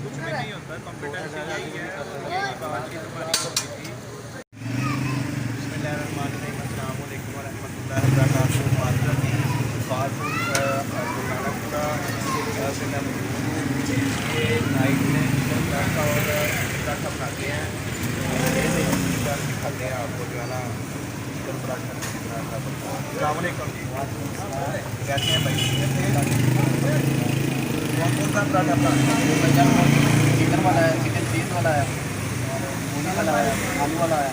कुछ भी नहीं होता, कॉम्पिटेंस यही है। नाइट में पराठा और पराठा बनाते हैं, दिखाते हैं आपको जो है ना चिकन पराठा। अस्सलामुअलैकुम जी, कैसे हैं भाई? कौन सा पराठा बनाते हैं? चिकन वाला है, चिकन चीज़ वाला है, पूरी वाला है, आलू वाला है।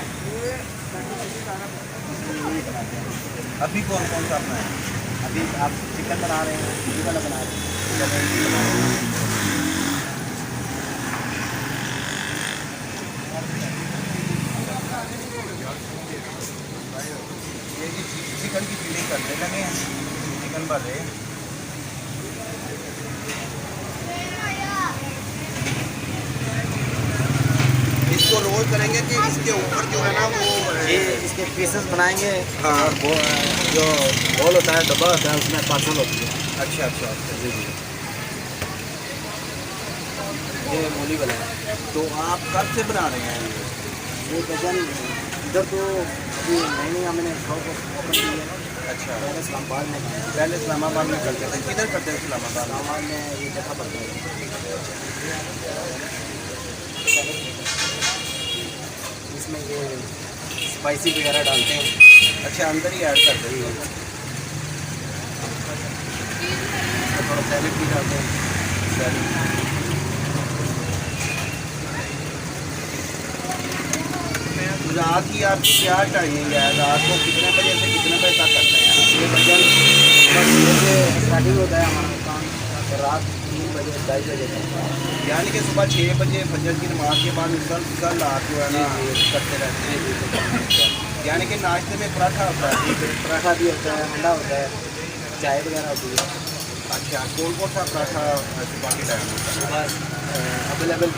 अभी कौन सा अपना है? अभी आप चिकन बना रहे हैं, पूरी वाला बना रहे हैं? ये जी चिकन की फीलिंग करने लगे हैं, चिकन भर रहे हैं। इसको रोल करेंगे कि इसके ऊपर जो है ना वो इसके पीसेस बनाएंगे। हाँ, वो जो बॉल होता है, डब्बा होता है, उसमें पार्सल होती है। अच्छा अच्छा अच्छा जी जी। ये मूली वाला है। तो आप कब से बना रहे हैं? ये वजन इधर तो अभी नहीं हमने शॉप ओपन की है। अच्छा, पहले इस्लामाबाद में पहले इस्लामाबाद में करते थे। किधर करते थे इस्लामाबाद में? इस्लामाबाद में ये जगह पड़ता है। इसमें ये स्पाइसी वगैरह डालते हैं। अच्छा, अंदर ही ऐड करते थे। थोड़ा सैलेड भी डालते हैं। रात की आपकी क्या टाइमिंग है? रात को कितने बजे से कितने बजे तक करते हैं? ये वजन बस से स्टार्टिंग होता है हमारा काम, तो रात 3 बजे 2:30 बजे तक। यानी कि सुबह 6 बजे फजर की नमाज के बाद कल रात जो है ना करते रहते हैं। यानी कि नाश्ते में पराठा होता है? पराठा भी होता है, अंडा होता है, चाय वगैरह होती है। अच्छा, कौन कौन सा पराठा सुबह के टाइम होता है? सुबह अवेलेबल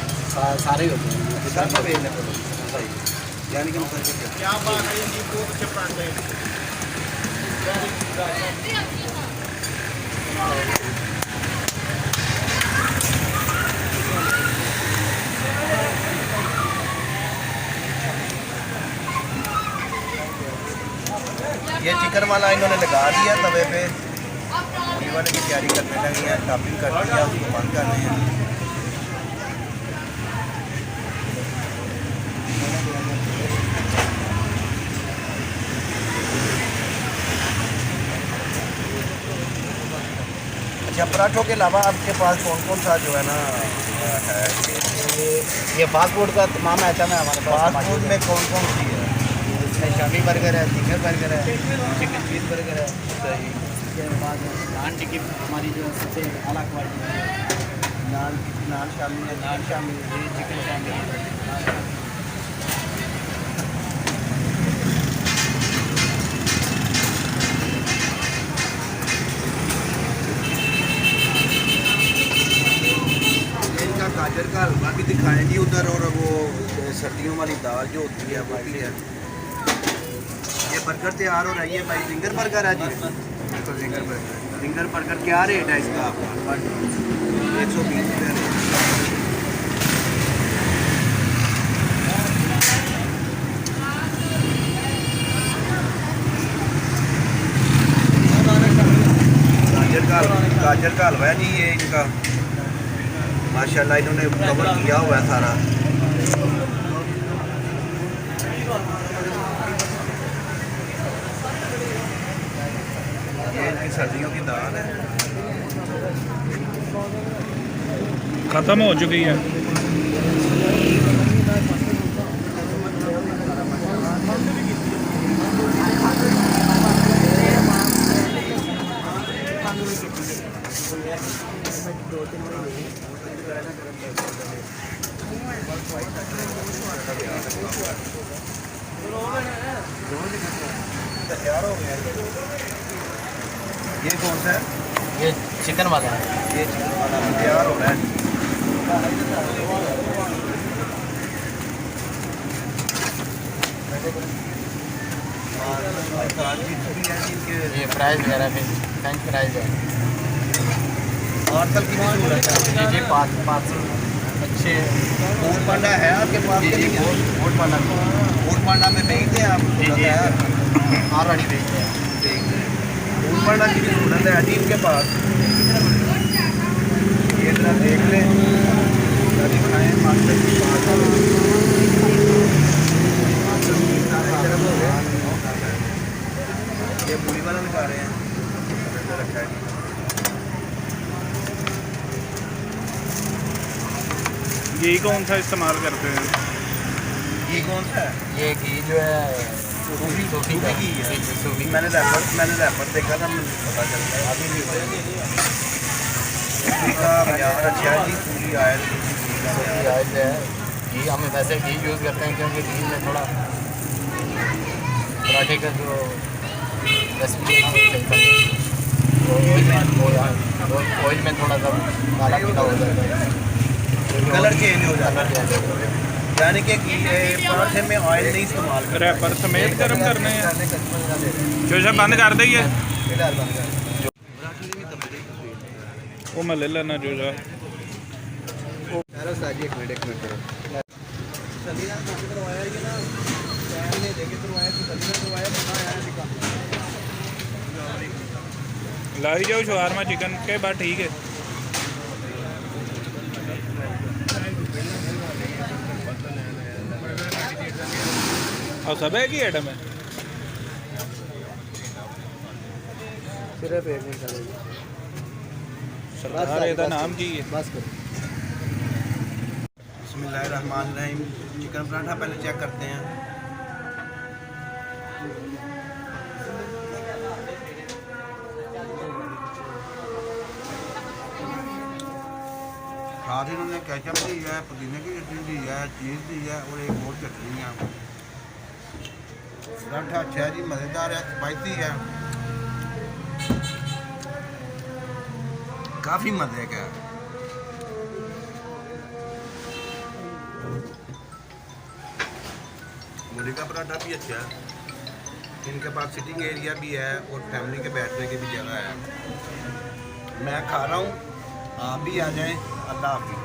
सारे होते हैं, सब अवेलेबल होता है। सही, यानी कि क्या बात है, ये बहुत अच्छे पराठे हैं। ये चिकन वाला इन्होंने लगा दिया तवे पे, पूरी वाले की तैयारी करने लगी है, टॉपिंग कर दिया, उसको बंद कर रहे हैं। अच्छा, पराठों के अलावा आपके पास कौन कौन सा जो है ना है? ये फास्ट फूड का तमाम आइटम है हमारे पास। फास्ट फूड में कौन कौन सी है? इसमें शामी बर्गर है, चिकन बर्गर है, चिकन चीज़ बर्गर है। सही। उसके बाद नान टिक्की हमारी जो सबसे अला क्वालिटी है। नान शामिल है, नान शामिल है, चिकन शामिल है। इनका गाजर का हलवा भी दिखाएं जी उधर, और वो सर्दियों वाली दाल जो होती है वो भी है। ये बर्गर तैयार हो रही है भाई, जिंगर बर्गर है जी। तो जिंगर बर्गर क्या रेट है इसका आपका? 120 रुपये। गाजर का हलवा है जी ये इनका, माशाल्लाह इन्होंने कवर किया हुआ है सारा। ये इनकी सर्दियों की दाल है, ख़त्म हो चुकी है। 2-3 महीने तैयार हो गया। ये कौन सा है? ये चिकन वाला है। ये चिकन वाला तैयार हो रहा है। ये फ्राइज वगैरह भी फ्रेंच फ्राइज है। और कल की भी सूरत है। जी 5 अच्छे फूड पांडा है आपके पास? जी वोट पाना फूड पांडा में भेजते हैं आप? जी तैयार ऑलरेडी भेजते हैं। फूड पांडा की भी सूरत है अजीब के पास। ये जरा देख लें, अभी खाएँ मास्टर की बात है। ये पूरी वाला लगा रहे हैं। रखा है यही कौन सा इस्तेमाल करते हैं? ये कौन सा है? ये घी जो है सूफी सूफी का घी है। सूफी मैंने रैपर देखा था, मुझे पता चलता है। अभी भी सूफी का बाजार अच्छा है जी। पूरी आयल सूफी ऑयल है। घी हम वैसे घी यूज़ करते हैं क्योंकि घी में थोड़ा पराठे का जो रेसिपी चलता है तो ऑयल में थोड़ा सा काला पीला हो जाता है, कलर चेंज हो जाता कलर चेंज हो जाता है। है। यानी कि पराठे में ऑयल नहीं इस्तेमाल करते। रैपर समेत गर्म करने हैं। जोशा बंद कर दईए। फिलहाल बंद कर। वो मैं ले लेना जोशा। एक मिनट सलीना तो करवाया ये ना, पैन ने देके करवाया तो सलीना करवाया बना है चिकन। लाई जाओ शवारमा चिकन के बाद ठीक है। और सब है कि आइटम है? सिर्फ 1 मिनट चलेगी सरदार ਇਹਦਾ नाम की है? बस करो। बिस्मिल्लाहिर्रहमानिर्रहीम। चिकन पराठा पहले चेक करते हैं। साथ ही उन्होंने केचप दी है, पुदीने की चटनी दी है, चीज़ दी है और एक और चटनी है। पराठा अच्छा है जी, मज़ेदार है, स्पाइसी है, काफ़ी मज़े का है। मुर्गी का पराठा भी अच्छा है। इनके पास सिटिंग एरिया भी है और फैमिली के बैठने की भी जगह है। मैं खा रहा हूँ, आप भी आ जाएं। अल्लाह हाफिज़।